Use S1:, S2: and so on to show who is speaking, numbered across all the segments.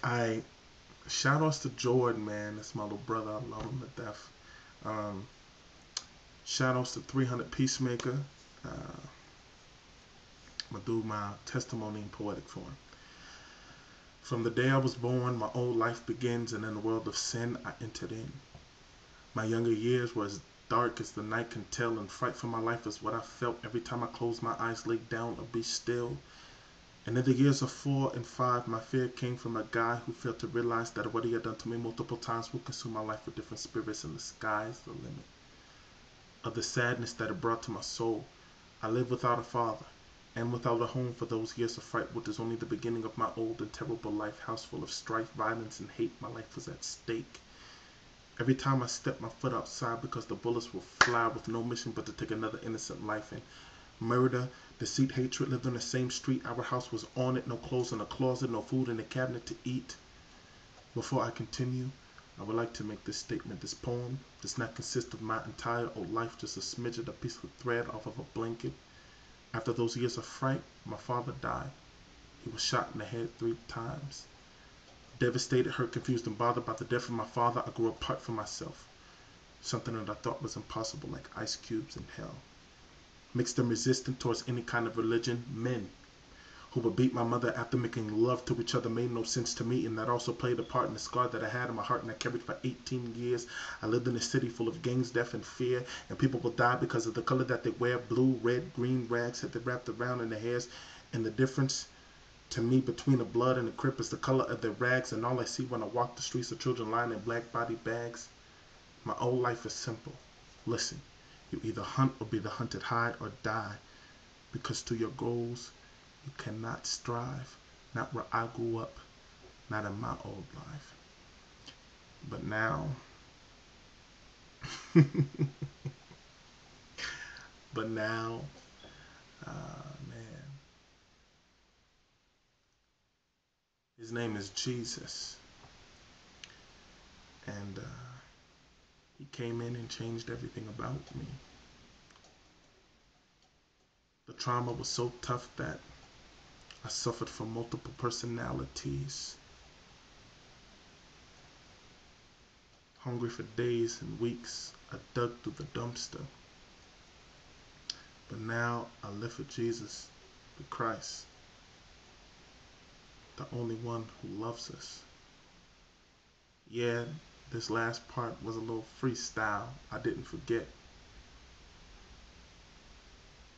S1: I shout outs to Jordan, man. That's my little brother. I love him to death. Um, Shout outs to 300 Peacemaker. Uh, I'm gonna do my testimony in poetic form. From the day I was born, my old life begins, and in the world of sin I entered in. My younger years were as dark as the night can tell, and fright for my life is what I felt every time I closed my eyes, laid down, or be still. And in the years of 4 and 5, my fear came from a guy who failed to realize that what he had done to me multiple times would consume my life with different spirits, and the sky's the limit. Of the sadness that it brought to my soul, I lived without a father, and without a home for those years of fright, which is only the beginning of my old and terrible life, house full of strife, violence, and hate. My life was at stake. Every time I stepped my foot outside, because the bullets will fly with no mission but to take another innocent life. And murder, deceit, hatred lived on the same street. Our house was on it, no clothes in the closet, no food in the cabinet to eat. Before I continue, I would like to make this statement. This poem does not consist of my entire old life, just a smidget, a piece of thread off of a blanket. After those years of fright, my father died. He was shot in the head 3 times. Devastated, hurt, confused, and bothered by the death of my father, I grew apart from myself. Something that I thought was impossible, like ice cubes in hell. Mixed and resistant towards any kind of religion, men who would beat my mother after making love to each other made no sense to me, and that also played a part in the scar that I had in my heart and I carried for 18 years. I lived in a city full of gangs, death, and fear, and people will die because of the color that they wear. Blue, red, green rags that they wrapped around in their hairs, and the difference to me between the blood and the crip is the color of their rags, and all I see when I walk the streets are children lying in black body bags. My old life is simple. Listen, you either hunt or be the hunted, hide or die, because to your goals you cannot strive. Not where I grew up, not in my old life. But now, but now, man, his name is Jesus. And he came in and changed everything about me. The trauma was so tough that I suffered from multiple personalities. Hungry for days and weeks, I dug through the dumpster. But now I live for Jesus, the Christ, the only one who loves us. Yeah, this last part was a little freestyle. I didn't forget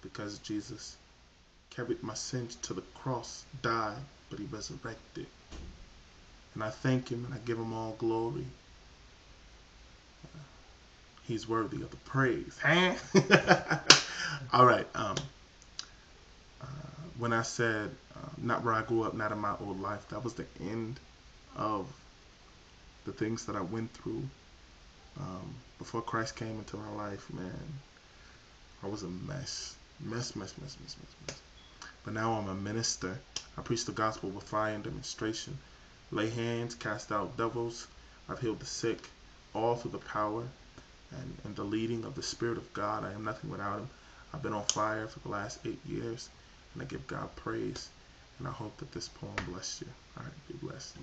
S1: because Jesus carried my sins to the cross, died, but he resurrected. And I thank him and I give him all glory. He's worthy of the praise. Huh? All right. When I said not where I grew up, not in my old life, that was the end of the things that I went through before Christ came into my life. Man, I was a mess. But now I'm a minister. I preach the gospel with fire and demonstration. Lay hands, cast out devils. I've healed the sick, all through the power and the leading of the Spirit of God. I am nothing without him. I've been on fire for the last 8 years, and I give God praise. And I hope that this poem blessed you. All right, be blessed.